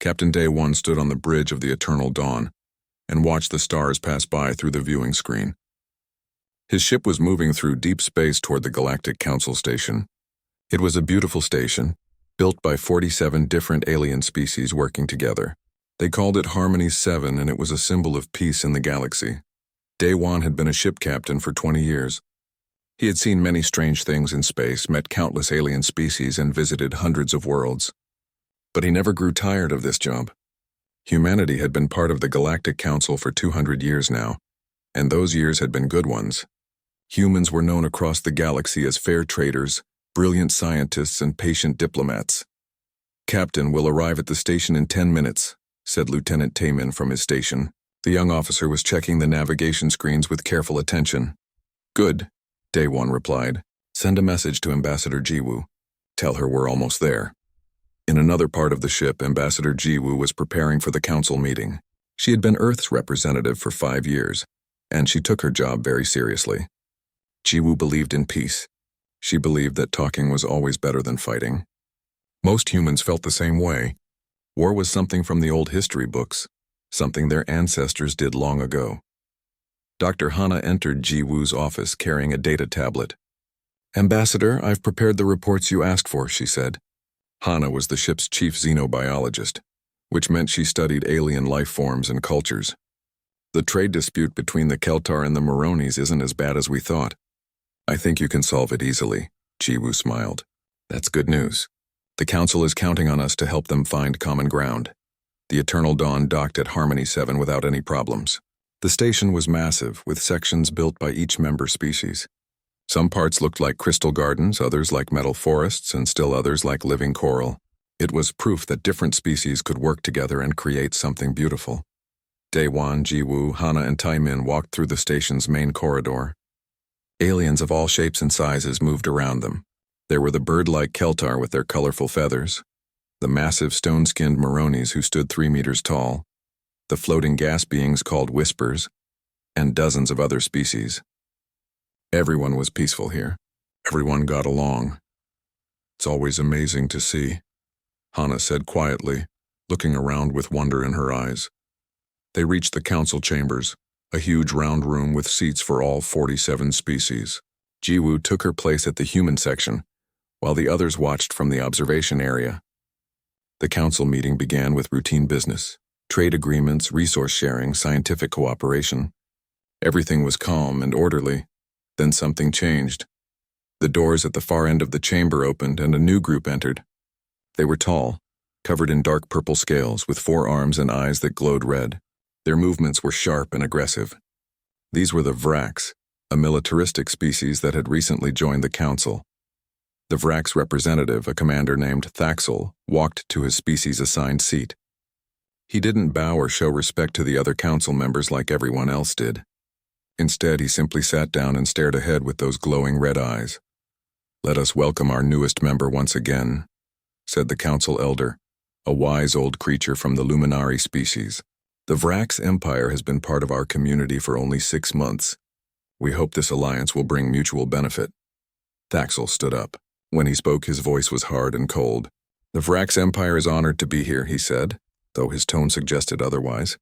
Captain Day 1 stood on the bridge of the Eternal Dawn and watched the stars pass by through the viewing screen. His ship was moving through deep space toward the Galactic Council station. It was a beautiful station, built by 47 different alien species working together. They called it Harmony 7, and it was a symbol of peace in the galaxy. Day 1 had been a ship captain for 20 years. He had seen many strange things in space, met countless alien species, and visited hundreds of worlds. But he never grew tired of this job. Humanity had been part of the Galactic Council for 200 years now, and those years had been good ones. Humans were known across the galaxy as fair traders, brilliant scientists, and patient diplomats. "Captain will arrive at the station in 10 minutes, said Lieutenant Taemin from his station. The young officer was checking the navigation screens with careful attention. "Good," Day 1 replied. "Send a message to Ambassador Jiwoo. Tell her we're almost there." In another part of the ship, Ambassador Jiwoo was preparing for the council meeting. She had been Earth's representative for 5 years, and she took her job very seriously. Jiwoo believed in peace. She believed that talking was always better than fighting. Most humans felt the same way. War was something from the old history books, something their ancestors did long ago. Dr. Hana entered Jiwoo's office carrying a data tablet. "Ambassador, I've prepared the reports you asked for," she said. Hana was the ship's chief xenobiologist, which meant she studied alien life forms and cultures. "The trade dispute between the Keltar and the Maronis isn't as bad as we thought. I think you can solve it easily," Jiwoo smiled. "That's good news. The Council is counting on us to help them find common ground." The Eternal Dawn docked at Harmony 7 without any problems. The station was massive, with sections built by each member species. Some parts looked like crystal gardens, others like metal forests, and still others like living coral. It was proof that different species could work together and create something beautiful. Day 1, Jiwoo, Hana, and Taemin walked through the station's main corridor. Aliens of all shapes and sizes moved around them. There were the bird-like Keltar with their colorful feathers, the massive stone-skinned Maronis who stood 3 meters tall, the floating gas beings called Whispers, and dozens of other species. Everyone was peaceful here. Everyone got along. "It's always amazing to see," Hana said quietly, looking around with wonder in her eyes. They reached the council chambers, a huge round room with seats for all 47 species. Jiwoo took her place at the human section, while the others watched from the observation area. The council meeting began with routine business, trade agreements, resource sharing, scientific cooperation. Everything was calm and orderly. Then something changed. The doors at the far end of the chamber opened and a new group entered. They were tall, covered in dark purple scales, with 4 arms and eyes that glowed red. Their movements were sharp and aggressive. These were the Vrax, a militaristic species that had recently joined the council. The Vrax representative, a commander named Thaxel, walked to his species-assigned seat. He didn't bow or show respect to the other council members like everyone else did. Instead, he simply sat down and stared ahead with those glowing red eyes. "Let us welcome our newest member once again," said the council elder, a wise old creature from the Luminari species. "The Vrax Empire has been part of our community for only 6 months. We hope this alliance will bring mutual benefit." Thaxel stood up. When he spoke, his voice was hard and cold. "The Vrax Empire is honored to be here," he said, though his tone suggested otherwise.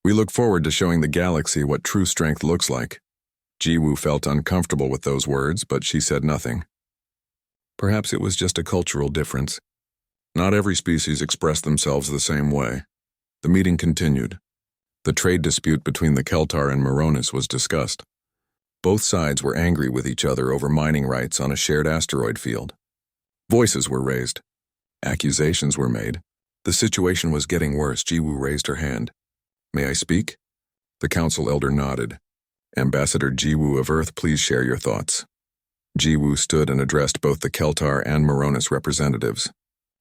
"We look forward to showing the galaxy what true strength looks like." Jiwoo felt uncomfortable with those words, but she said nothing. Perhaps it was just a cultural difference. Not every species expressed themselves the same way. The meeting continued. The trade dispute between the Keltar and Maronis was discussed. Both sides were angry with each other over mining rights on a shared asteroid field. Voices were raised. Accusations were made. The situation was getting worse. Jiwoo raised her hand. "May I speak?" The council elder nodded. "Ambassador Jiwoo of Earth, please share your thoughts." Jiwoo stood and addressed both the Keltar and Maronis representatives.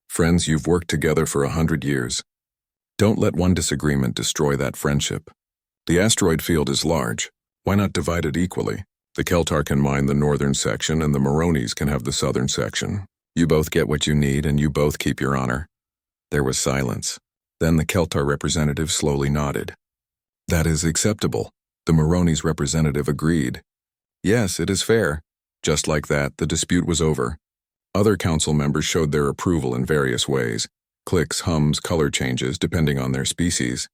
"Friends, you've worked together for 100 years. Don't let one disagreement destroy that friendship. The asteroid field is large. Why not divide it equally? The Keltar can mine the northern section and the Maronis can have the southern section. You both get what you need and you both keep your honor." There was silence. Then the Keltar representative slowly nodded. "That is acceptable." The Maronis representative agreed. "Yes, it is fair." Just like that, the dispute was over. Other council members showed their approval in various ways. clicks, hums, color changes, depending on their species.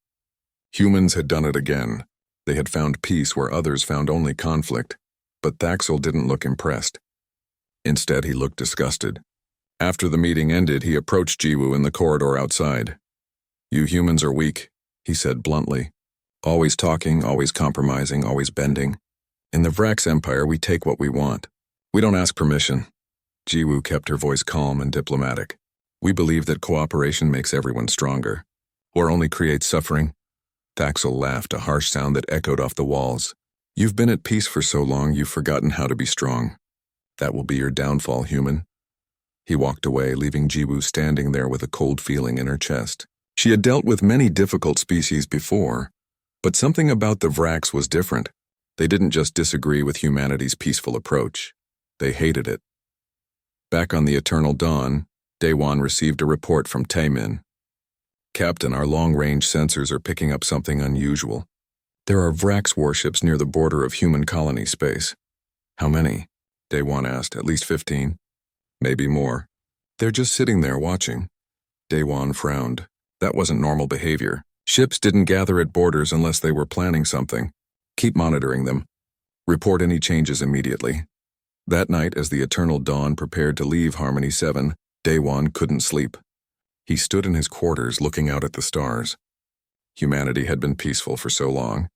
Humans had done it again. They had found peace where others found only conflict, but Thaxel didn't look impressed. Instead, he looked disgusted. After the meeting ended, he approached Jiwoo in the corridor outside. "You humans are weak," he said bluntly. "Always talking, always compromising, always bending. In the Vrax Empire, we take what we want. We don't ask permission." Jiwoo kept her voice calm and diplomatic. "We believe that cooperation makes everyone stronger, or only creates suffering." Thaxel laughed, a harsh sound that echoed off the walls. "You've been at peace for so long, you've forgotten how to be strong. That will be your downfall, human." He walked away, leaving Jiwoo standing there with a cold feeling in her chest. She had dealt with many difficult species before, but something about the Vrax was different. They didn't just disagree with humanity's peaceful approach. They hated it. Back on the Eternal Dawn, Daewon received a report from Taemin. "Captain, our long-range sensors are picking up something unusual. There are Vrax warships near the border of human colony space." "How many?" Daewon asked. "At least 15. Maybe more. They're just sitting there watching." Daewon frowned. That wasn't normal behavior. Ships didn't gather at borders unless they were planning something. "Keep monitoring them. Report any changes immediately." That night, as the Eternal Dawn prepared to leave Harmony 7, Daewon couldn't sleep. He stood in his quarters looking out at the stars. Humanity had been peaceful for so long.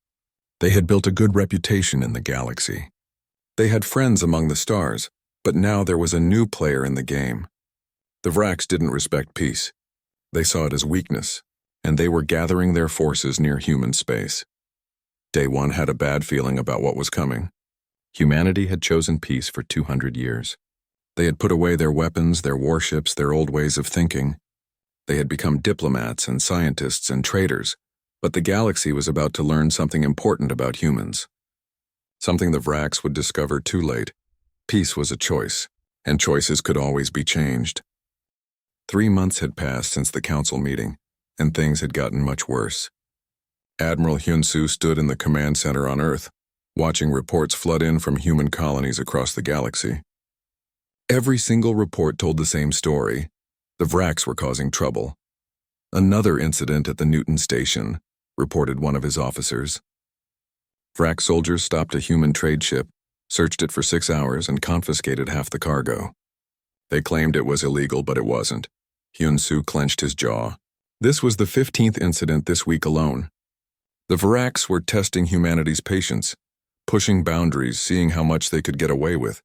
They had built a good reputation in the galaxy. They had friends among the stars, but now there was a new player in the game. The Vrax didn't respect peace. They saw it as weakness, and they were gathering their forces near human space. Daewon had a bad feeling about what was coming. Humanity had chosen peace for 200 years. They had put away their weapons, their warships, their old ways of thinking. They had become diplomats and scientists and traders, but the galaxy was about to learn something important about humans. Something the Vrax would discover too late. Peace was a choice, and choices could always be changed. 3 months had passed since the council meeting, and things had gotten much worse. Admiral Hyun-soo stood in the command center on Earth, watching reports flood in from human colonies across the galaxy. Every single report told the same story. The Vrax were causing trouble. "Another incident at the Newton station," reported one of his officers. Vrax soldiers stopped a human trade ship, searched it for 6 hours, and confiscated half the cargo. They claimed it was illegal, but it wasn't. Hyun-soo clenched his jaw. This was the 15th incident this week alone. The Vrax were testing humanity's patience, pushing boundaries, seeing how much they could get away with.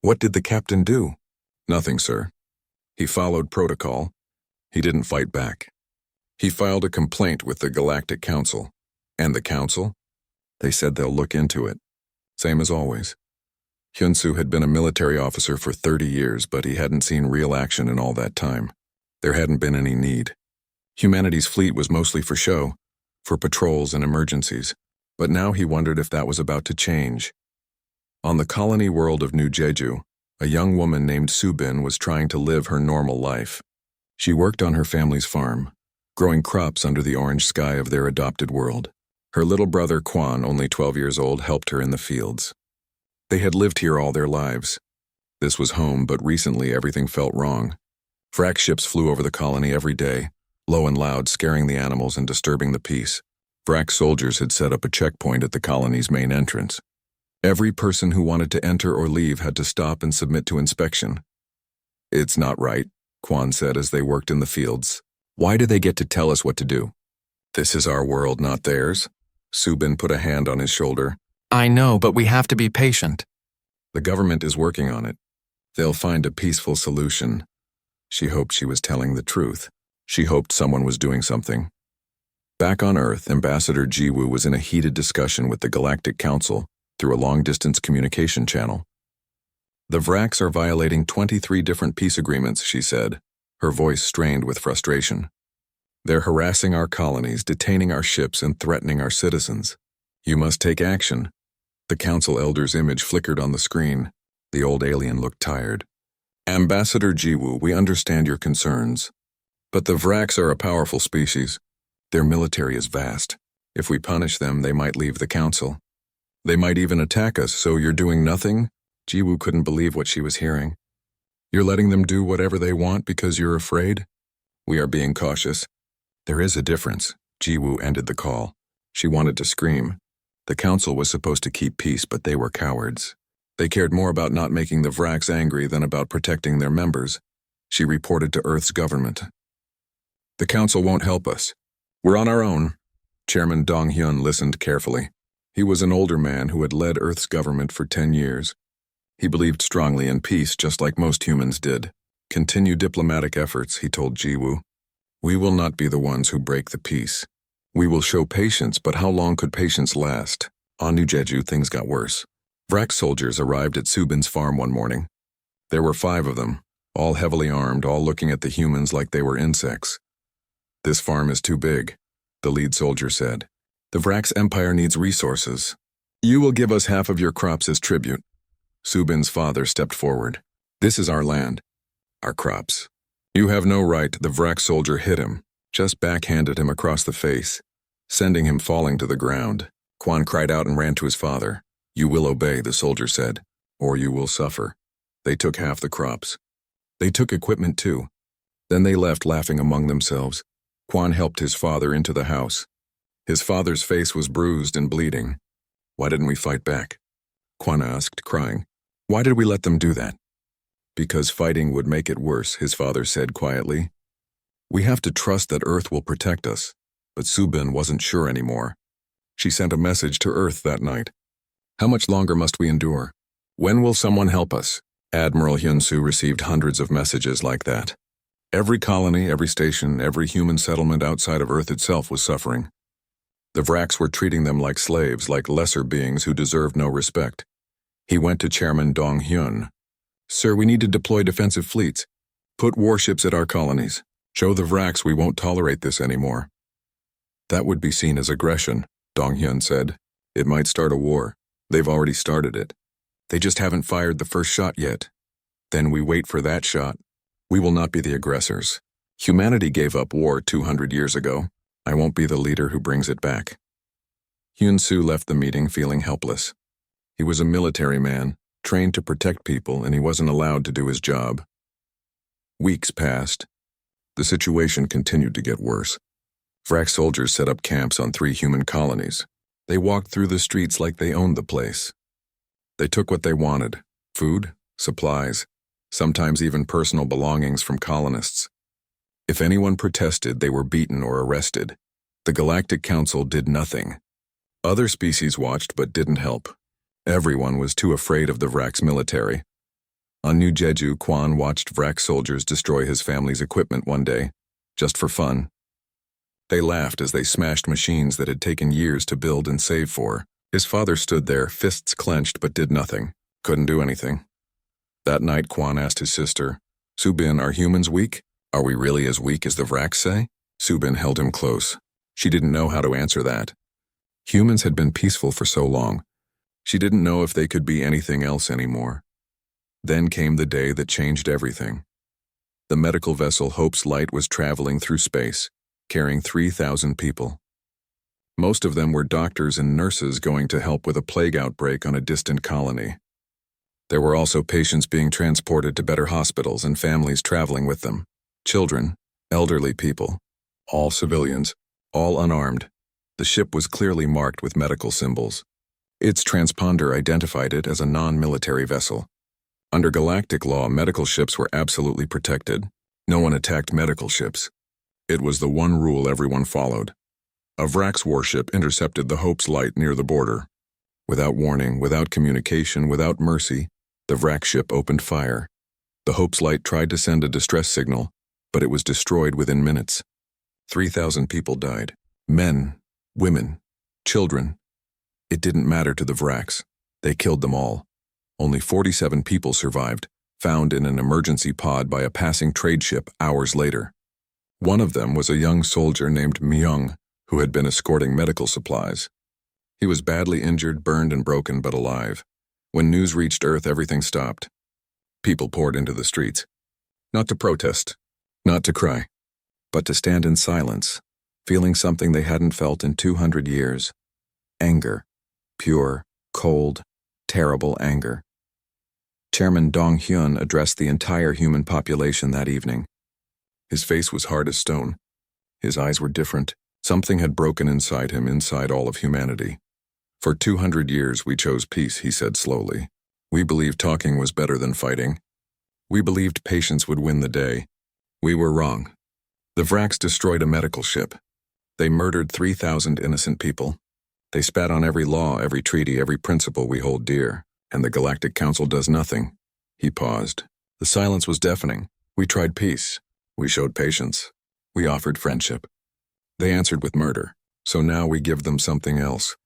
What did the captain do? "Nothing, sir. He followed protocol. He didn't fight back. He filed a complaint with the Galactic Council." "And the council?" "They said they'll look into it. Same as always." Hyun-soo had been a military officer for 30 years, but he hadn't seen real action in all that time. There hadn't been any need. Humanity's fleet was mostly for show, for patrols and emergencies, but now he wondered if that was about to change. On the colony world of New Jeju, a young woman named Subin was trying to live her normal life. She worked on her family's farm, growing crops under the orange sky of their adopted world. Her little brother Kwan, only 12 years old, helped her in the fields. They had lived here all their lives. This was home, but recently everything felt wrong. Vrax ships flew over the colony every day, low and loud, scaring the animals and disturbing the peace. Vrax soldiers had set up a checkpoint at the colony's main entrance. Every person who wanted to enter or leave had to stop and submit to inspection. "It's not right," Kwan said as they worked in the fields. "Why do they get to tell us what to do?" "This is our world, not theirs." Subin put a hand on his shoulder. "I know, but we have to be patient." "The government is working on it. They'll find a peaceful solution." She hoped she was telling the truth. She hoped someone was doing something. Back on Earth, Ambassador Jiwoo was in a heated discussion with the Galactic Council through a long-distance communication channel. "The Vrax are violating 23 different peace agreements," she said, her voice strained with frustration. "They're harassing our colonies, detaining our ships, and threatening our citizens. You must take action." The council elder's image flickered on the screen. The old alien looked tired. "Ambassador Jiwoo, we understand your concerns. But the Vrax are a powerful species. Their military is vast. If we punish them, they might leave the council. They might even attack us, so you're doing nothing?" Jiwoo couldn't believe what she was hearing. "You're letting them do whatever they want because you're afraid?" We are being cautious. There is a difference. Jiwoo ended the call. She wanted to scream. The council was supposed to keep peace, but they were cowards. They cared more about not making the Vraks angry than about protecting their members. She reported to Earth's government. The council won't help us. We're on our own. Chairman Dong-hyun listened carefully. He was an older man who had led Earth's government for 10 years. He believed strongly in peace, just like most humans did. Continue diplomatic efforts, he told Jiwoo. We will not be the ones who break the peace. We will show patience, but how long could patience last? On New Jeju, things got worse. Vrak soldiers arrived at Subin's farm one morning. There were 5 of them, all heavily armed, all looking at the humans like they were insects. This farm is too big, the lead soldier said. The Vrak's empire needs resources. You will give us half of your crops as tribute. Subin's father stepped forward. This is our land. Our crops. You have no right. The Vrak soldier hit him, just backhanded him across the face, sending him falling to the ground. Kwan cried out and ran to his father. You will obey, the soldier said, or you will suffer. They took half the crops. They took equipment too. Then they left, laughing among themselves. Kwan helped his father into the house. His father's face was bruised and bleeding. Why didn't we fight back? Kwan asked, crying. Why did we let them do that? Because fighting would make it worse, his father said quietly. We have to trust that Earth will protect us. But Subin wasn't sure anymore. She sent a message to Earth that night. How much longer must we endure? When will someone help us? Admiral Hyun-soo received hundreds of messages like that. Every colony, every station, every human settlement outside of Earth itself was suffering. The Vraks were treating them like slaves, like lesser beings who deserved no respect. He went to Chairman Dong-hyun. Sir, we need to deploy defensive fleets. Put warships at our colonies. Show the Vraks we won't tolerate this anymore. That would be seen as aggression, Dong-hyun said. It might start a war. They've already started it. They just haven't fired the first shot yet. Then we wait for that shot. We will not be the aggressors. Humanity gave up war 200 years ago. I won't be the leader who brings it back. Hyun-soo left the meeting feeling helpless. He was a military man, trained to protect people, and he wasn't allowed to do his job. Weeks passed. The situation continued to get worse. Vrak soldiers set up camps on 3 human colonies. They walked through the streets like they owned the place. They took what they wanted: food, supplies, sometimes even personal belongings from colonists. If anyone protested, they were beaten or arrested. The Galactic Council did nothing. Other species watched but didn't help. Everyone was too afraid of the Vrak's military. On New Jeju, Kwan watched Vrak soldiers destroy his family's equipment one day, just for fun. They laughed as they smashed machines that had taken years to build and save for. His father stood there, fists clenched, but did nothing. Couldn't do anything. That night, Kwan asked his sister, Subin, are humans weak? Are we really as weak as the Vraks say? Subin held him close. She didn't know how to answer that. Humans had been peaceful for so long. She didn't know if they could be anything else anymore. Then came the day that changed everything. The medical vessel Hope's Light was traveling through space, carrying 3,000 people. Most of them were doctors and nurses going to help with a plague outbreak on a distant colony. There were also patients being transported to better hospitals and families traveling with them. Children, elderly people, all civilians, all unarmed. The ship was clearly marked with medical symbols. Its transponder identified it as a non-military vessel. Under galactic law, medical ships were absolutely protected. No one attacked medical ships. It was the one rule everyone followed. A Vrak's warship intercepted the Hope's Light near the border. Without warning, without communication, without mercy, the Vrak ship opened fire. The Hope's Light tried to send a distress signal, but it was destroyed within minutes. 3,000 people died. Men, women, children. It didn't matter to the Vraks. They killed them all. Only 47 people survived, found in an emergency pod by a passing trade ship hours later. One of them was a young soldier named Myung, who had been escorting medical supplies. He was badly injured, burned and broken, but alive. When news reached Earth, everything stopped. People poured into the streets. Not to protest, not to cry, but to stand in silence, feeling something they hadn't felt in 200 years. Anger. Pure, cold, terrible anger. Chairman Dong-hyun addressed the entire human population that evening. His face was hard as stone. His eyes were different. Something had broken inside him, inside all of humanity. For 200 years we chose peace, he said slowly. We believed talking was better than fighting. We believed patience would win the day. We were wrong. The Vrax destroyed a medical ship. They murdered 3,000 innocent people. They spat on every law, every treaty, every principle we hold dear. And the Galactic Council does nothing. He paused. The silence was deafening. We tried peace. We showed patience. We offered friendship. They answered with murder. So now we give them something else.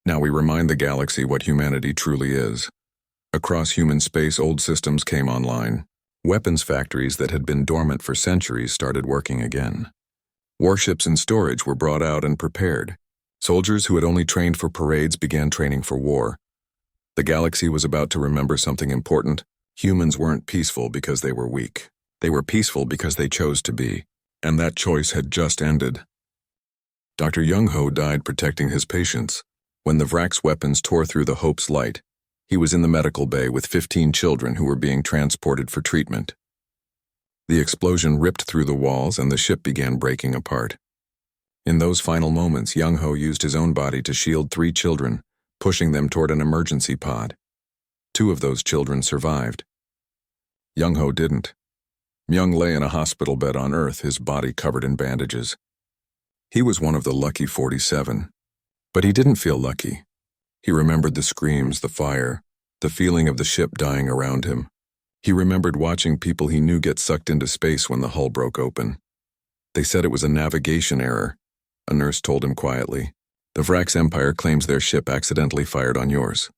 Now we remind the galaxy what humanity truly is. Across human space, old systems came online. Weapons factories that had been dormant for centuries started working again. Warships in storage were brought out and prepared. Soldiers who had only trained for parades began training for war. The galaxy was about to remember something important. Humans weren't peaceful because they were weak. They were peaceful because they chose to be. And that choice had just ended. Dr. Young-Ho died protecting his patients. When the Vrax weapons tore through the Hope's light, he was in the medical bay with 15 children who were being transported for treatment. The explosion ripped through the walls and the ship began breaking apart. In those final moments, Young-Ho used his own body to shield 3 children, pushing them toward an emergency pod. 2 of those children survived. Young-Ho didn't. Myung lay in a hospital bed on Earth, his body covered in bandages. He was one of the lucky 47. But he didn't feel lucky. He remembered the screams, the fire, the feeling of the ship dying around him. He remembered watching people he knew get sucked into space when the hull broke open. They said it was a navigation error, a nurse told him quietly. The Vrax Empire claims their ship accidentally fired on yours.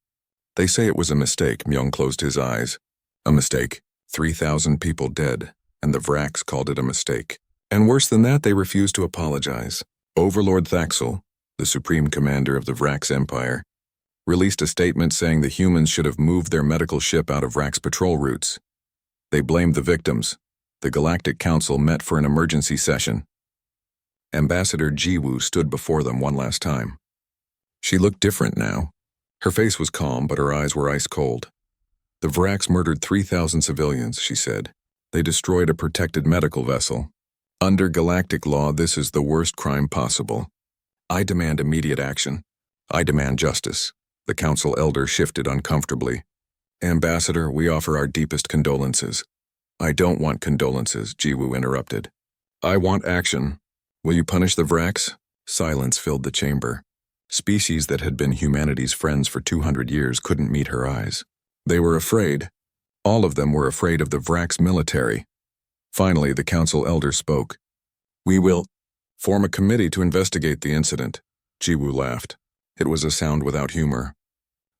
They say it was a mistake. Myung closed his eyes. A mistake. 3,000 people dead, and the Vrax called it a mistake. And worse than that, they refused to apologize. Overlord Thaxel, the supreme commander of the Vrax Empire, released a statement saying the humans should have moved their medical ship out of Vrax patrol routes. They blamed the victims. The Galactic Council met for an emergency session. Ambassador Jiwoo stood before them one last time. She looked different now. Her face was calm, but her eyes were ice cold. The Vrax murdered 3,000 civilians, she said. They destroyed a protected medical vessel. Under galactic law, this is the worst crime possible. I demand immediate action. I demand justice. The council elder shifted uncomfortably. Ambassador, we offer our deepest condolences. I don't want condolences, Jiwoo interrupted. I want action. Will you punish the Vrax? Silence filled the chamber. Species that had been humanity's friends for 200 years couldn't meet her eyes. They were afraid. All of them were afraid of the Vrax military. Finally, the council elder spoke. We will form a committee to investigate the incident. Jiwoo laughed. It was a sound without humor.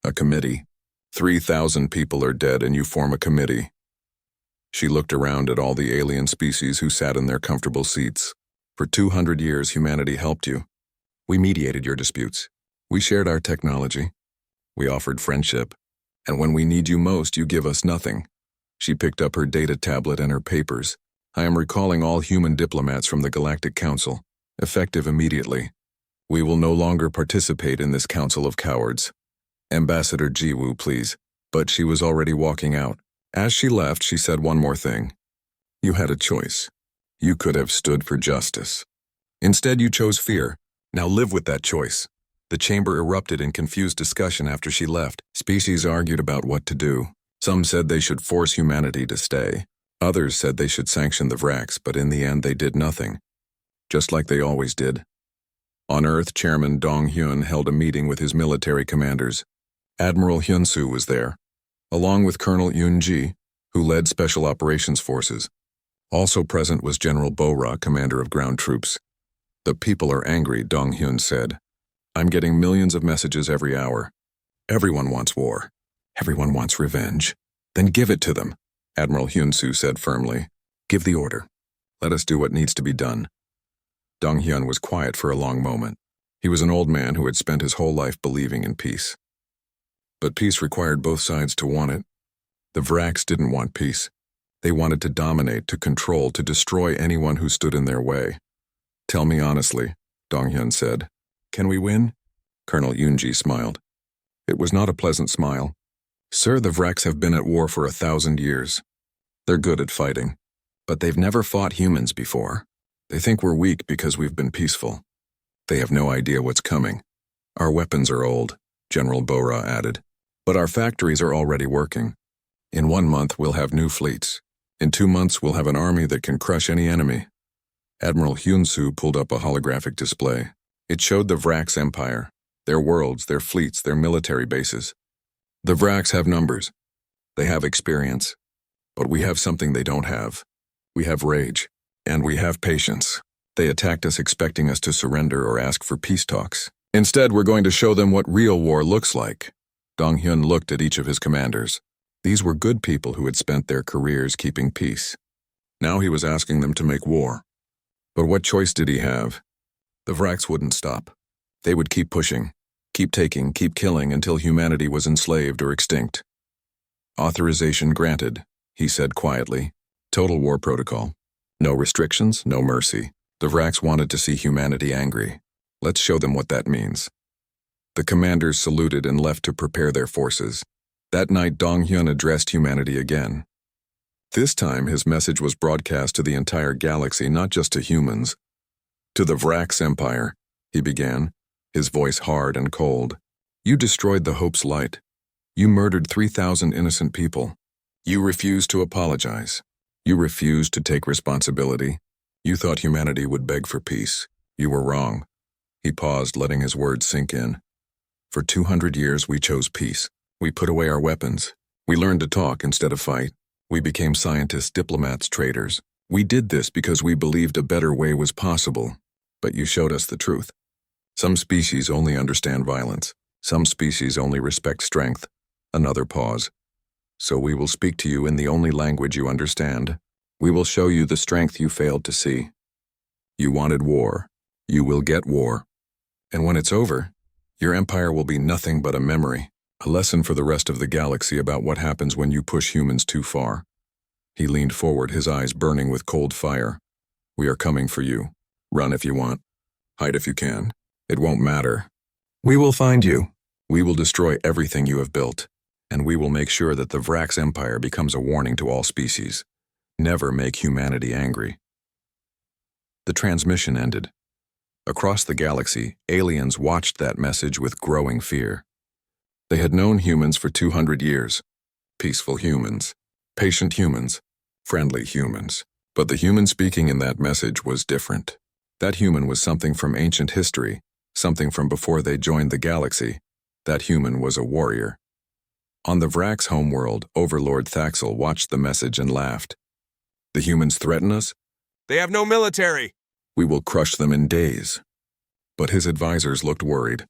A committee. 3,000 people are dead and you form a committee. She looked around at all the alien species who sat in their comfortable seats. For 200 years, humanity helped you. We mediated your disputes. We shared our technology. We offered friendship. And when we need you most, you give us nothing. She picked up her data tablet and her papers. I am recalling all human diplomats from the Galactic Council, effective immediately. We will no longer participate in this council of cowards. Ambassador Jiwoo, please. But she was already walking out. As she left, she said one more thing. You had a choice. You could have stood for justice. Instead, you chose fear. Now live with that choice. The chamber erupted in confused discussion after she left. Species argued about what to do. Some said they should force humanity to stay. Others said they should sanction the Vrax, but in the end they did nothing. Just like they always did. On Earth, Chairman Dong-hyun held a meeting with his military commanders. Admiral Hyun-soo was there, along with Colonel Yoon-ji, who led Special Operations Forces. Also present was General Bo-ra, commander of ground troops. The people are angry, Dong-hyun said. I'm getting millions of messages every hour. Everyone wants war. Everyone wants revenge. Then give it to them, Admiral Hyun-soo said firmly. Give the order. Let us do what needs to be done. Dong-hyun was quiet for a long moment. He was an old man who had spent his whole life believing in peace. But peace required both sides to want it. The Vrax didn't want peace. They wanted to dominate, to control, to destroy anyone who stood in their way. Tell me honestly, Dong-hyun said. Can we win? Colonel Yoon-ji smiled. It was not a pleasant smile. Sir, the Vrax have been at war for 1,000 years. They're good at fighting. But they've never fought humans before. They think we're weak because we've been peaceful. They have no idea what's coming. Our weapons are old, General Bora added. But our factories are already working. In 1 month, we'll have new fleets. In 2 months, we'll have an army that can crush any enemy. Admiral Hyun-soo pulled up a holographic display. It showed the Vrax Empire, their worlds, their fleets, their military bases. The Vrax have numbers. They have experience. But we have something they don't have. We have rage. And we have patience. They attacked us expecting us to surrender or ask for peace talks. Instead, we're going to show them what real war looks like. Dong-hyun looked at each of his commanders. These were good people who had spent their careers keeping peace. Now he was asking them to make war. But what choice did he have? The Vrax wouldn't stop. They would keep pushing, keep taking, keep killing until humanity was enslaved or extinct. Authorization granted, he said quietly. Total war protocol. No restrictions, no mercy. The Vrax wanted to see humanity angry. Let's show them what that means. The commanders saluted and left to prepare their forces. That night, Dong-hyun addressed humanity again. This time, his message was broadcast to the entire galaxy, not just to humans. To the Vrax Empire, he began, his voice hard and cold. You destroyed the Hope's light. You murdered 3,000 innocent people. You refused to apologize. You refused to take responsibility. You thought humanity would beg for peace. You were wrong. He paused, letting his words sink in. For 200 years, we chose peace. We put away our weapons. We learned to talk instead of fight. We became scientists, diplomats, traders. We did this because we believed a better way was possible. But you showed us the truth. Some species only understand violence. Some species only respect strength. Another pause. So we will speak to you in the only language you understand. We will show you the strength you failed to see. You wanted war. You will get war. And when it's over, your empire will be nothing but a memory, a lesson for the rest of the galaxy about what happens when you push humans too far. He leaned forward, his eyes burning with cold fire. We are coming for you. Run if you want. Hide if you can. It won't matter. We will find you. We will destroy everything you have built. And we will make sure that the Vrax Empire becomes a warning to all species. Never make humanity angry. The transmission ended. Across the galaxy, aliens watched that message with growing fear. They had known humans for 200 years. Peaceful humans, patient humans, friendly humans. But the human speaking in that message was different. That human was something from ancient history, something from before they joined the galaxy. That human was a warrior. On the Vrax homeworld, Overlord Thaxel watched the message and laughed. The humans threaten us? They have no military. We will crush them in days. But his advisors looked worried.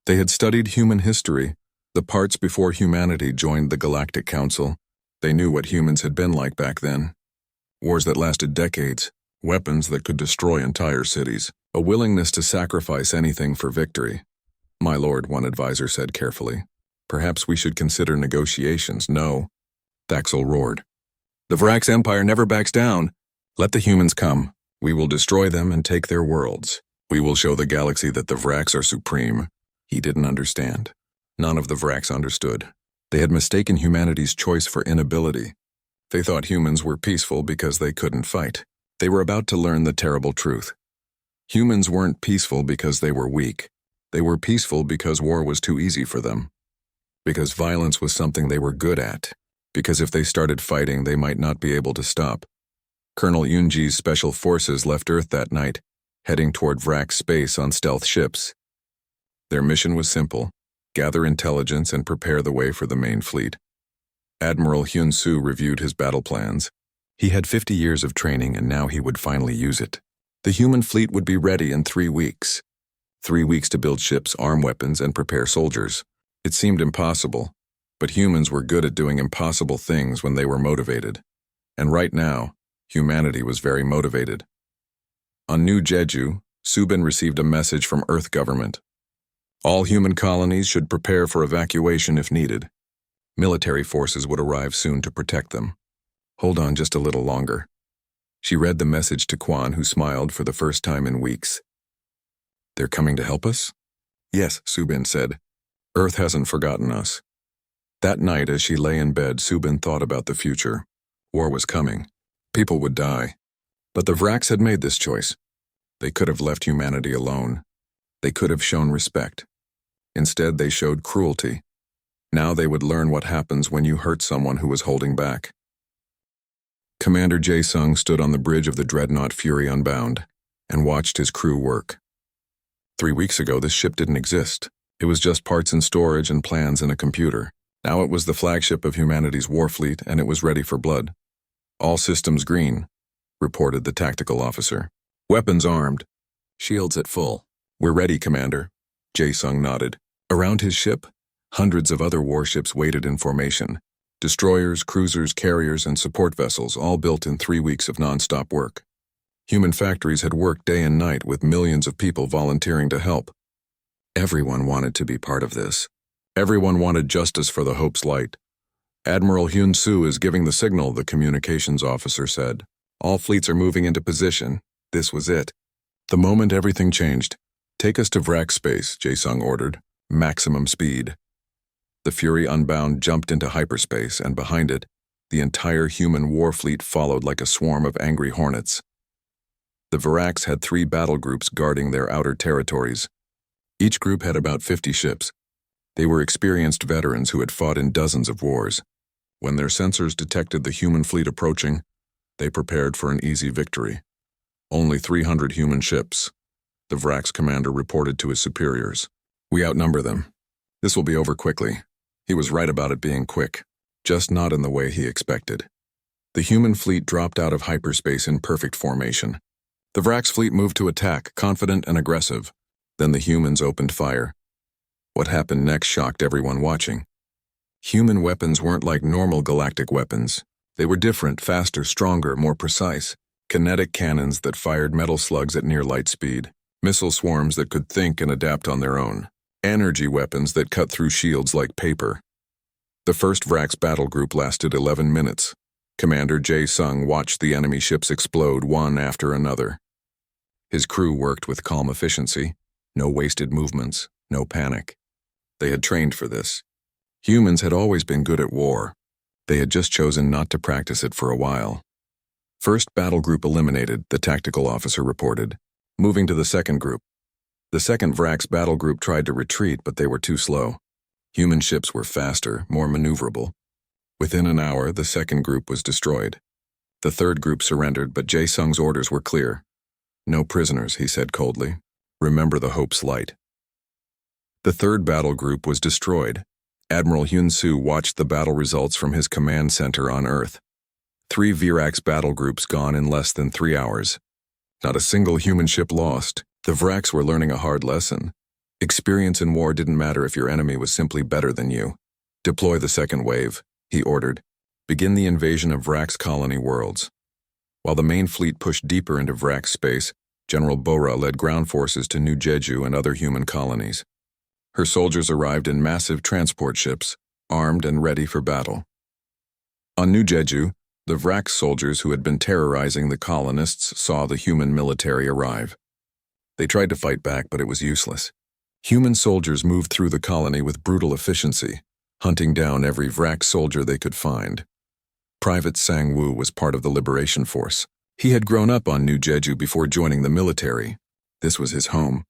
They had studied human history, the parts before humanity joined the Galactic Council. They knew what humans had been like back then. Wars that lasted decades, weapons that could destroy entire cities, a willingness to sacrifice anything for victory. My lord, one advisor said carefully. Perhaps we should consider negotiations. No. Thaxel roared. The Vrax Empire never backs down. Let the humans come. We will destroy them and take their worlds. We will show the galaxy that the Vrax are supreme. He didn't understand. None of the Vrax understood. They had mistaken humanity's choice for inability. They thought humans were peaceful because they couldn't fight. They were about to learn the terrible truth. Humans weren't peaceful because they were weak. They were peaceful because war was too easy for them. Because violence was something they were good at. Because if they started fighting, they might not be able to stop. Colonel Yoonji's special forces left Earth that night, heading toward Vrax space on stealth ships. Their mission was simple: gather intelligence and prepare the way for the main fleet. Admiral Hyun-soo reviewed his battle plans. He had 50 years of training and now he would finally use it. The human fleet would be ready in 3 weeks. 3 weeks to build ships, arm weapons, and prepare soldiers. It seemed impossible, but humans were good at doing impossible things when they were motivated. And right now, humanity was very motivated. On New Jeju, Subin received a message from Earth government. All human colonies should prepare for evacuation if needed. Military forces would arrive soon to protect them. Hold on just a little longer. She read the message to Kwan, who smiled for the first time in weeks. They're coming to help us? Yes, Subin said. Earth hasn't forgotten us. That night, as she lay in bed, Subin thought about the future. War was coming. People would die. But the Vraks had made this choice. They could have left humanity alone. They could have shown respect. Instead, they showed cruelty. Now they would learn what happens when you hurt someone who was holding back. Commander Jae-sung stood on the bridge of the dreadnought Fury Unbound and watched his crew work. 3 weeks ago, this ship didn't exist. It was just parts in storage and plans in a computer. Now it was the flagship of humanity's war fleet, and it was ready for blood. All systems green, reported the tactical officer. Weapons armed. Shields at full. We're ready, Commander. Jae-sung nodded. Around his ship, hundreds of other warships waited in formation. Destroyers, cruisers, carriers, and support vessels, all built in 3 weeks of non-stop work. Human factories had worked day and night with millions of people volunteering to help. Everyone wanted to be part of this. Everyone wanted justice for the Hope's Light. Admiral Hyun-soo is giving the signal, the communications officer said. All fleets are moving into position. This was it. The moment everything changed. Take us to Vrak space, Jae-sung ordered. Maximum speed. The Fury Unbound jumped into hyperspace, and behind it, the entire human war fleet followed like a swarm of angry hornets. The Vraks had 3 battle groups guarding their outer territories. Each group had about 50 ships. They were experienced veterans who had fought in dozens of wars. When their sensors detected the human fleet approaching, they prepared for an easy victory. Only 300 human ships. The Vrak's commander reported to his superiors. We outnumber them. This will be over quickly. He was right about it being quick, just not in the way he expected. The human fleet dropped out of hyperspace in perfect formation. The Vrak's fleet moved to attack, confident and aggressive. Then the humans opened fire. What happened next shocked everyone watching. Human weapons weren't like normal galactic weapons. They were different, faster, stronger, more precise. Kinetic cannons that fired metal slugs at near light speed. Missile swarms that could think and adapt on their own. Energy weapons that cut through shields like paper. The first Vrak's battle group lasted 11 minutes. Commander Jae-sung watched the enemy ships explode one after another. His crew worked with calm efficiency. No wasted movements, no panic. They had trained for this. Humans had always been good at war. They had just chosen not to practice it for a while. First battle group eliminated, the tactical officer reported. Moving to the second group. The second Vrak's battle group tried to retreat, but they were too slow. Human ships were faster, more maneuverable. Within an hour, the second group was destroyed. The third group surrendered, but Jae-sung's orders were clear. No prisoners, he said coldly. Remember the Hope's Light. The third battle group was destroyed. Admiral Hyun-soo watched the battle results from his command center on Earth. 3 Vrak's battle groups gone in less than 3 hours. Not a single human ship lost. The Vraks were learning a hard lesson. Experience in war didn't matter if your enemy was simply better than you. Deploy the second wave, he ordered. Begin the invasion of Vrak's colony worlds. While the main fleet pushed deeper into Vrak space, General Bora led ground forces to New Jeju and other human colonies. Her soldiers arrived in massive transport ships, armed and ready for battle. On New Jeju, the Vrak soldiers who had been terrorizing the colonists saw the human military arrive. They tried to fight back, but it was useless. Human soldiers moved through the colony with brutal efficiency, hunting down every Vrak soldier they could find. Private Sang-woo was part of the liberation force. He had grown up on New Jeju before joining the military. This was his home,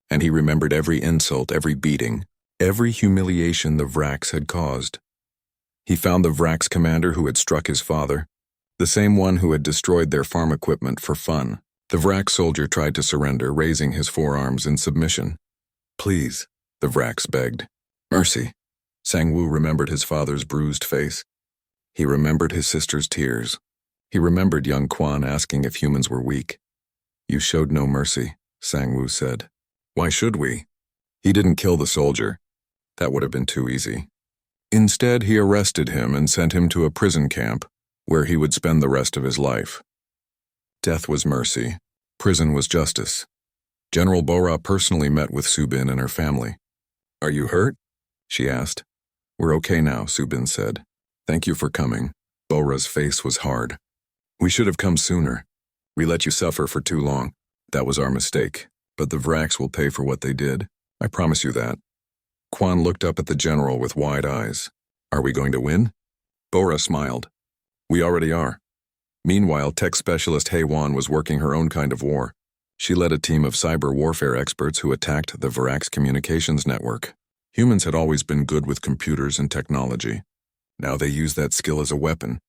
and he remembered every insult, every beating, every humiliation the Vraks had caused. He found the Vraks commander who had struck his father, the same one who had destroyed their farm equipment for fun. The Vrak soldier tried to surrender, raising his forearms in submission. Please, the Vraks begged. Mercy. Sang-woo remembered his father's bruised face. He remembered his sister's tears. He remembered young Kwan asking if humans were weak. You showed no mercy, Sang-woo said. Why should we? He didn't kill the soldier. That would have been too easy. Instead, he arrested him and sent him to a prison camp where he would spend the rest of his life. Death was mercy. Prison was justice. General Bora personally met with Subin and her family. Are you hurt? She asked. We're okay now, Subin said. Thank you for coming. Bora's face was hard. We should have come sooner. We let you suffer for too long. That was our mistake. But the Vraks will pay for what they did. I promise you that. Kwan looked up at the general with wide eyes. Are we going to win? Bora smiled. We already are. Meanwhile, tech specialist Heywan was working her own kind of war. She led a team of cyber warfare experts who attacked the Varax communications network. Humans had always been good with computers and technology. Now they used that skill as a weapon.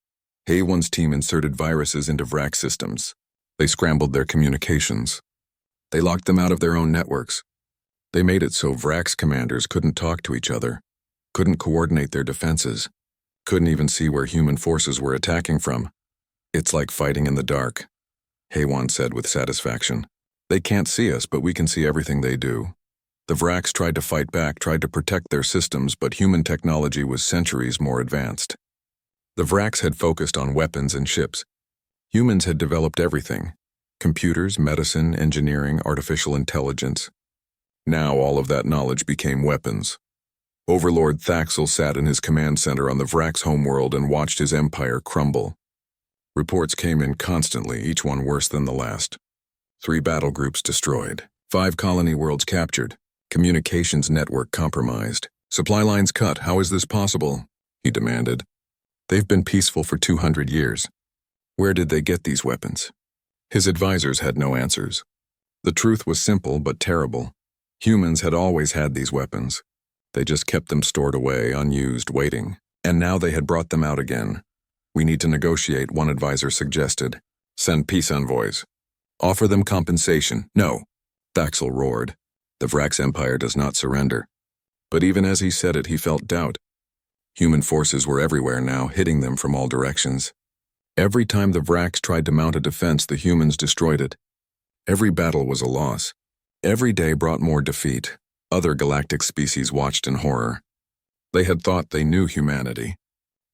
Heywan's team inserted viruses into Varax systems. They scrambled their communications. They locked them out of their own networks. They made it so Varax commanders couldn't talk to each other, couldn't coordinate their defenses, couldn't even see where human forces were attacking from. It's like fighting in the dark, Heywan said with satisfaction. They can't see us, but we can see everything they do. The Varax tried to fight back, tried to protect their systems, but human technology was centuries more advanced. The Varax had focused on weapons and ships. Humans had developed everything: computers, medicine, engineering, artificial intelligence. Now all of that knowledge became weapons. Overlord Thaxel sat in his command center on the Varax homeworld and watched his empire crumble. Reports came in constantly, each one worse than the last. 3 battle groups destroyed, 5 colony worlds captured, communications network compromised. Supply lines cut. How is this possible? He demanded. They've been peaceful for 200 years. Where did they get these weapons? His advisors had no answers. The truth was simple but terrible. Humans had always had these weapons. They just kept them stored away, unused, waiting. And now they had brought them out again. We need to negotiate, one advisor suggested. Send peace envoys. Offer them compensation. No, Thaxel roared. The Varax Empire does not surrender. But even as he said it, he felt doubt. Human forces were everywhere now, hitting them from all directions. Every time the Varax tried to mount a defense, the humans destroyed it. Every battle was a loss. Every day brought more defeat. Other galactic species watched in horror. They had thought they knew humanity.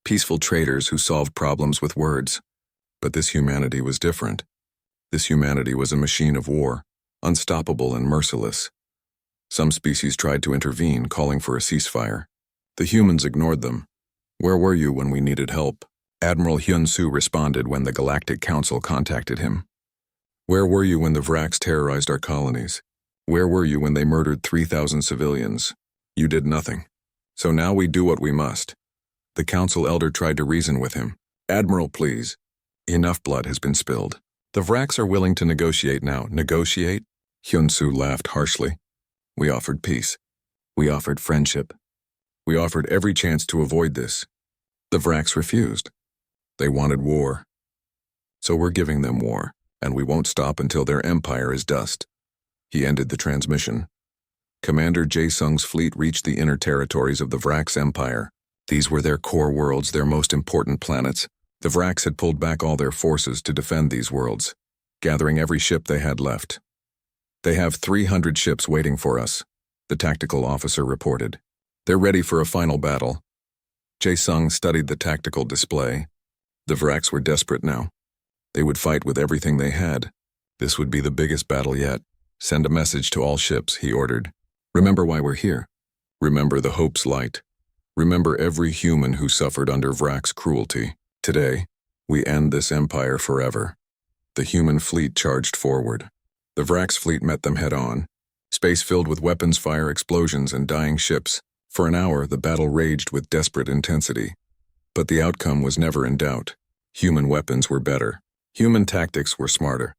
Peaceful traders who solved problems with words. But this humanity was different. This humanity was a machine of war, unstoppable and merciless. Some species tried to intervene, calling for a ceasefire. The humans ignored them. Where were you when we needed help? Admiral Hyun-Soo responded when the Galactic Council contacted him. Where were you when the Varax terrorized our colonies? Where were you when they murdered 3,000 civilians? You did nothing. So now we do what we must. The council elder tried to reason with him. Admiral, please. Enough blood has been spilled. The Varax are willing to negotiate now. Negotiate? Hyun-Soo laughed harshly. We offered peace. We offered friendship. We offered every chance to avoid this. The Varax refused. They wanted war. So we're giving them war, and we won't stop until their empire is dust. He ended the transmission. Commander Jae-sung's fleet reached the inner territories of the Varax Empire. These were their core worlds, their most important planets. The Varax had pulled back all their forces to defend these worlds, gathering every ship they had left. They have 300 ships waiting for us, the tactical officer reported. They're ready for a final battle. Jae-sung studied the tactical display. The Varax were desperate now. They would fight with everything they had. This would be the biggest battle yet. Send a message to all ships, he ordered. Remember why we're here. Remember the Hope's light. Remember every human who suffered under Varax cruelty. Today, we end this empire forever. The human fleet charged forward. The Varax fleet met them head-on. Space filled with weapons fire, explosions, and dying ships. For an hour, the battle raged with desperate intensity. But the outcome was never in doubt. Human weapons were better. Human tactics were smarter.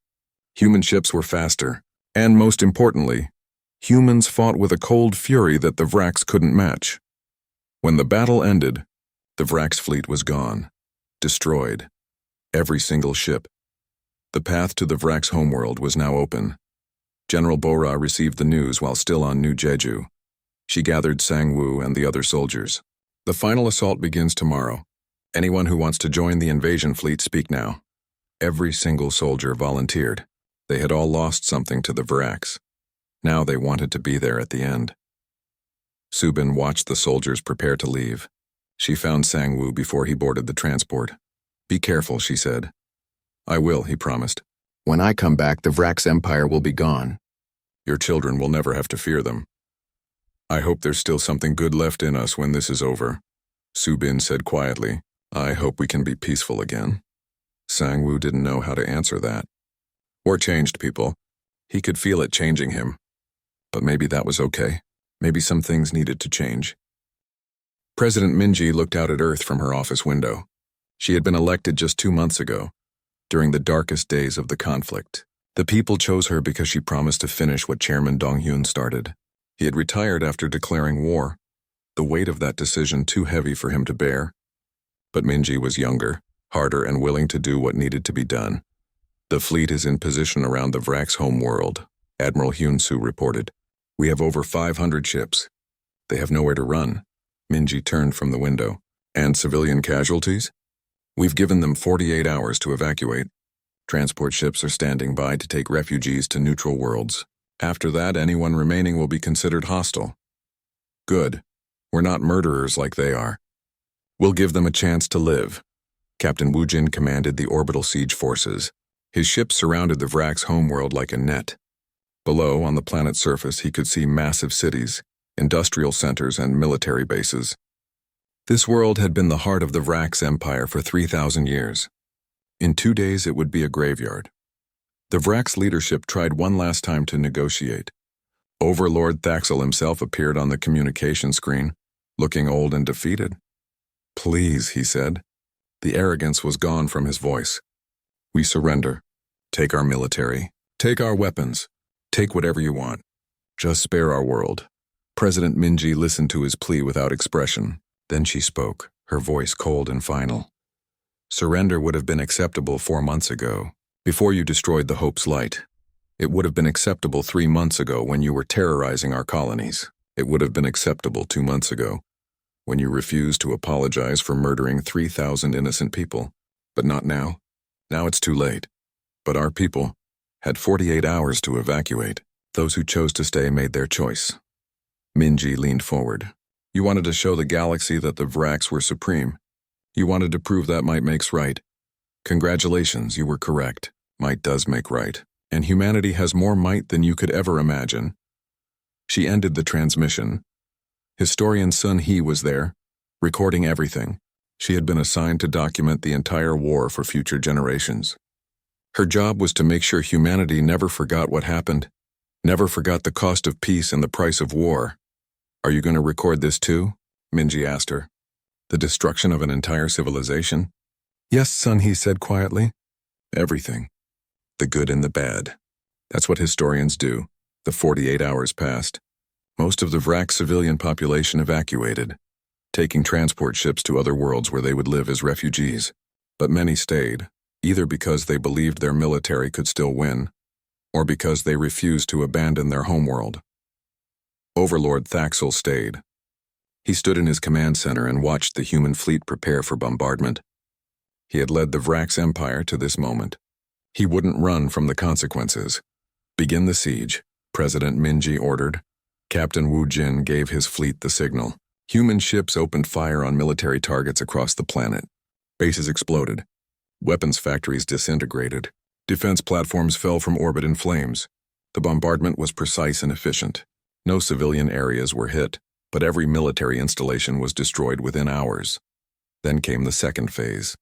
Human ships were faster. And most importantly, humans fought with a cold fury that the Varax couldn't match. When the battle ended, the Varax fleet was gone. Destroyed. Every single ship. The path to the Varax homeworld was now open. General Bora received the news while still on New Jeju. She gathered Sang-woo and the other soldiers. The final assault begins tomorrow. Anyone who wants to join the invasion fleet, speak now. Every single soldier volunteered. They had all lost something to the Varax. Now they wanted to be there at the end. Subin watched the soldiers prepare to leave. She found Sang-woo before he boarded the transport. Be careful, she said. I will, he promised. When I come back, the Varax Empire will be gone. Your children will never have to fear them. I hope there's still something good left in us when this is over, Subin said quietly. I hope we can be peaceful again. Sang-woo didn't know how to answer that. War changed people. He could feel it changing him. But maybe that was okay. Maybe some things needed to change. President Minji looked out at Earth from her office window. She had been elected just 2 months ago. during the darkest days of the conflict. The people chose her because she promised to finish what Chairman Dong-hyun started. He had retired after declaring war, the weight of that decision too heavy for him to bear. But Minji was younger, harder, and willing to do what needed to be done. The fleet is in position around the Vrak's homeworld, Admiral Hyun-soo reported. We have over 500 ships. They have nowhere to run. Minji turned from the window. And civilian casualties? We've given them 48 hours to evacuate. Transport ships are standing by to take refugees to neutral worlds. After that, anyone remaining will be considered hostile. Good. We're not murderers like they are. We'll give them a chance to live. Captain Woo Jin commanded the orbital siege forces. His ships surrounded the Vrak's homeworld like a net. Below, on the planet's surface, he could see massive cities, industrial centers, and military bases. This world had been the heart of the Vrak's empire for 3,000 years. In 2 days, it would be a graveyard. The Vrak's leadership tried one last time to negotiate. Overlord Thaxel himself appeared on the communication screen, looking old and defeated. Please, he said. The arrogance was gone from his voice. We surrender. Take our military. Take our weapons. Take whatever you want. Just spare our world. President Minji listened to his plea without expression. Then she spoke, her voice cold and final. Surrender would have been acceptable 4 months ago, before you destroyed the Hope's Light. It would have been acceptable 3 months ago when you were terrorizing our colonies. It would have been acceptable 2 months ago, when you refused to apologize for murdering 3,000 innocent people. But not now. Now it's too late. But our people had 48 hours to evacuate. Those who chose to stay made their choice. Minji leaned forward. You wanted to show the galaxy that the Vraks were supreme. You wanted to prove that might makes right. Congratulations, you were correct. Might does make right. And humanity has more might than you could ever imagine. She ended the transmission. Historian Sun Hee was there, recording everything. She had been assigned to document the entire war for future generations. Her job was to make sure humanity never forgot what happened, never forgot the cost of peace and the price of war. Are you going to record this too? Minji asked her. The destruction of an entire civilization? Yes, Sun Hee said quietly. Everything. The good and the bad. That's what historians do. The 48 hours passed. Most of the Vrak civilian population evacuated, taking transport ships to other worlds where they would live as refugees. But many stayed, either because they believed their military could still win, or because they refused to abandon their homeworld. Overlord Thaxel stayed. He stood in his command center and watched the human fleet prepare for bombardment. He had led the Vrak's empire to this moment. He wouldn't run from the consequences. Begin the siege, President Minji ordered. Captain Woo Jin gave his fleet the signal. Human ships opened fire on military targets across the planet. Bases exploded. Weapons factories disintegrated. Defense platforms fell from orbit in flames. The bombardment was precise and efficient. No civilian areas were hit, but every military installation was destroyed within hours. Then came the second phase.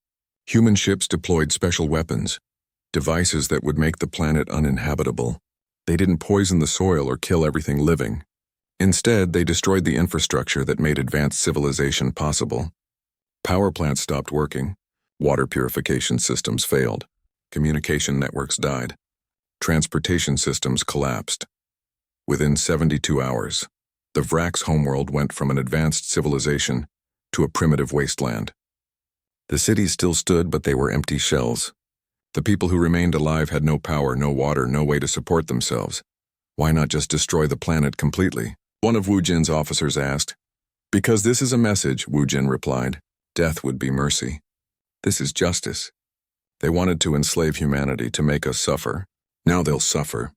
Human ships deployed special weapons, devices that would make the planet uninhabitable. They didn't poison the soil or kill everything living. Instead, they destroyed the infrastructure that made advanced civilization possible. Power plants stopped working. Water purification systems failed. Communication networks died. Transportation systems collapsed. Within 72 hours, the Vrak's homeworld went from an advanced civilization to a primitive wasteland. The cities still stood, but they were empty shells. The people who remained alive had no power, no water, no way to support themselves. Why not just destroy the planet completely? One of Woo Jin's officers asked. Because this is a message, Woo Jin replied. Death would be mercy. This is justice. They wanted to enslave humanity to make us suffer. Now they'll suffer.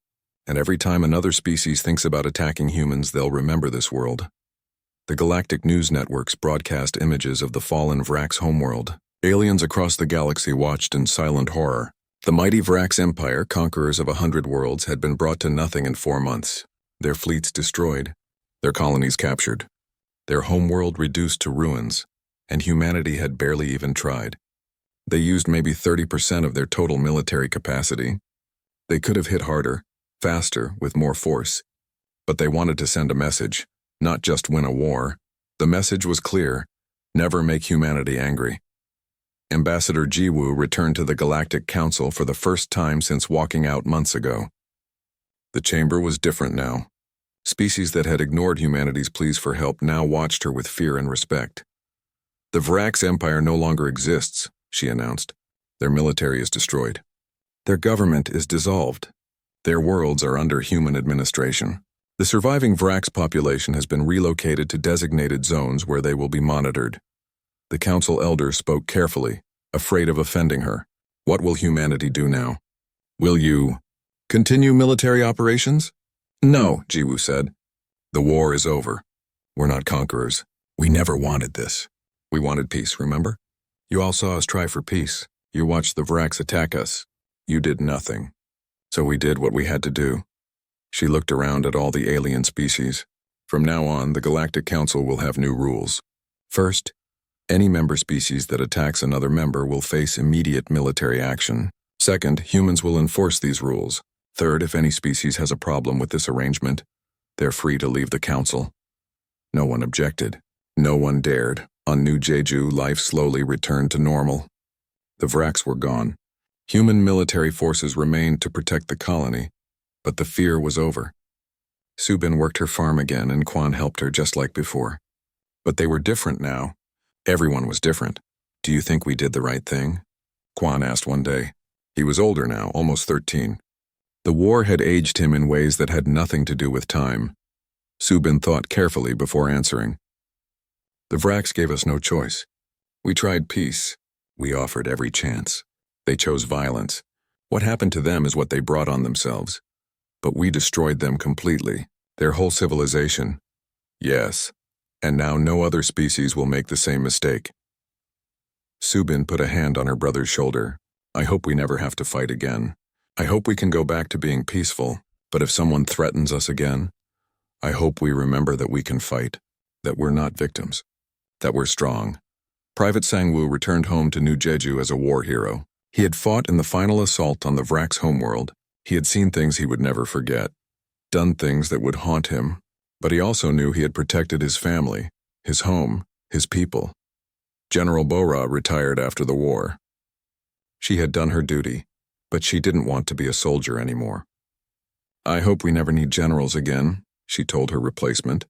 And every time another species thinks about attacking humans, they'll remember this world. The galactic news networks broadcast images of the fallen Vrak's homeworld. Aliens across the galaxy watched in silent horror. The mighty Vrak's empire, conquerors of 100 worlds, had been brought to nothing in 4 months. Their fleets destroyed. Their colonies captured. Their homeworld reduced to ruins. And humanity had barely even tried. They used maybe 30% of their total military capacity. They could have hit harder, faster, with more force. But they wanted to send a message, not just win a war. The message was clear: never make humanity angry. Ambassador Jiwoo returned to the Galactic Council for the first time since walking out months ago. The chamber was different now. Species that had ignored humanity's pleas for help now watched her with fear and respect. The Vrax Empire no longer exists, she announced. Their military is destroyed. Their government is dissolved. Their worlds are under human administration. The surviving Vrax population has been relocated to designated zones where they will be monitored. The council elder spoke carefully, afraid of offending her. What will humanity do now? Will you continue military operations? No, Jiwoo said. The war is over. We're not conquerors. We never wanted this. We wanted peace, remember? You all saw us try for peace. You watched the Vrax attack us. You did nothing. So we did what we had to do. She looked around at all the alien species. From now on, the Galactic Council will have new rules. First, any member species that attacks another member will face immediate military action. Second, humans will enforce these rules. Third, if any species has a problem with this arrangement, they're free to leave the council. No one objected. No one dared. On New Jeju, life slowly returned to normal. The Vrax were gone. Human military forces remained to protect the colony, but the fear was over. Subin worked her farm again and Quan helped her just like before. But they were different now. Everyone was different. Do you think we did the right thing? Quan asked one day. He was older now, almost 13. The war had aged him in ways that had nothing to do with time. Subin thought carefully before answering. The Vrax gave us no choice. We tried peace. We offered every chance. They chose violence. What happened to them is what they brought on themselves. But we destroyed them completely, their whole civilization. Yes, and now no other species will make the same mistake. Subin put a hand on her brother's shoulder. I hope we never have to fight again. I hope we can go back to being peaceful, but if someone threatens us again, I hope we remember that we can fight, that we're not victims, that we're strong. Private Sangwoo returned home to New Jeju as a war hero. He had fought in the final assault on the Vrax homeworld. He had seen things he would never forget, done things that would haunt him, but he also knew he had protected his family, his home, his people. General Bora retired after the war. She had done her duty, but she didn't want to be a soldier anymore. I hope we never need generals again, she told her replacement.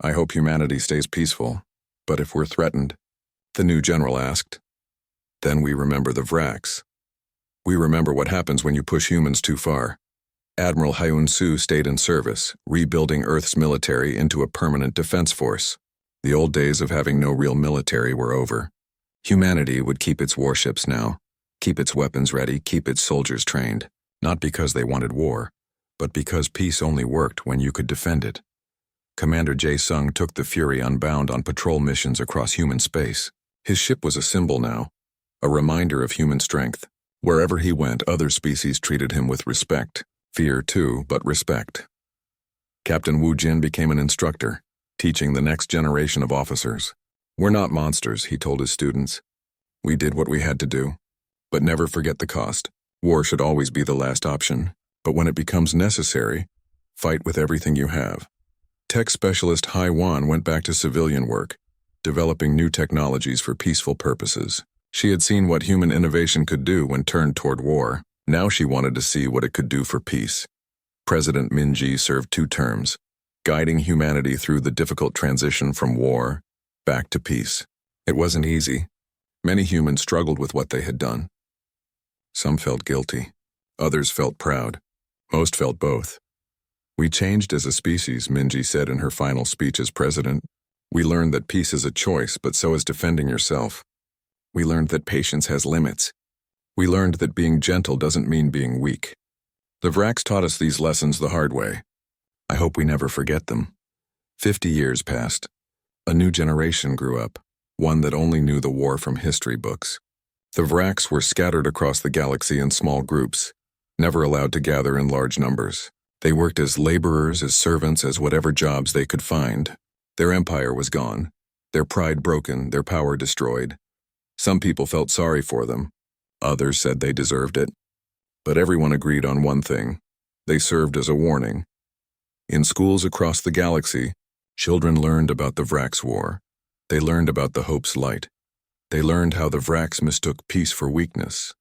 I hope humanity stays peaceful, but if we're threatened, the new general asked. Then we remember the Vrax. We remember what happens when you push humans too far. Admiral Hyun-soo stayed in service, rebuilding Earth's military into a permanent defense force. The old days of having no real military were over. Humanity would keep its warships now, keep its weapons ready, keep its soldiers trained, not because they wanted war, but because peace only worked when you could defend it. Commander Jae-sung took the Fury Unbound on patrol missions across human space. His ship was a symbol now, a reminder of human strength. Wherever he went, other species treated him with respect. Fear too, but respect. Captain Woo Jin became an instructor, teaching the next generation of officers. We're not monsters, he told his students. We did what we had to do. But never forget the cost. War should always be the last option, but when it becomes necessary, fight with everything you have. Tech specialist Hai Wan went back to civilian work, developing new technologies for peaceful purposes. She had seen what human innovation could do when turned toward war. Now she wanted to see what it could do for peace. President Min-ji served 2 terms, guiding humanity through the difficult transition from war back to peace. It wasn't easy. Many humans struggled with what they had done. Some felt guilty. Others felt proud. Most felt both. We changed as a species, Min-ji said in her final speech as president. We learned that peace is a choice, but so is defending yourself. We learned that patience has limits. We learned that being gentle doesn't mean being weak. The Vrax taught us these lessons the hard way. I hope we never forget them. 50 years passed. A new generation grew up, one that only knew the war from history books. The Vrax were scattered across the galaxy in small groups, never allowed to gather in large numbers. They worked as laborers, as servants, as whatever jobs they could find. Their empire was gone, their pride broken, their power destroyed. Some people felt sorry for them. Others said they deserved it. But everyone agreed on one thing. They served as a warning. In schools across the galaxy, children learned about the Vrax War. They learned about the Hope's Light. They learned how the Vraks mistook peace for weakness,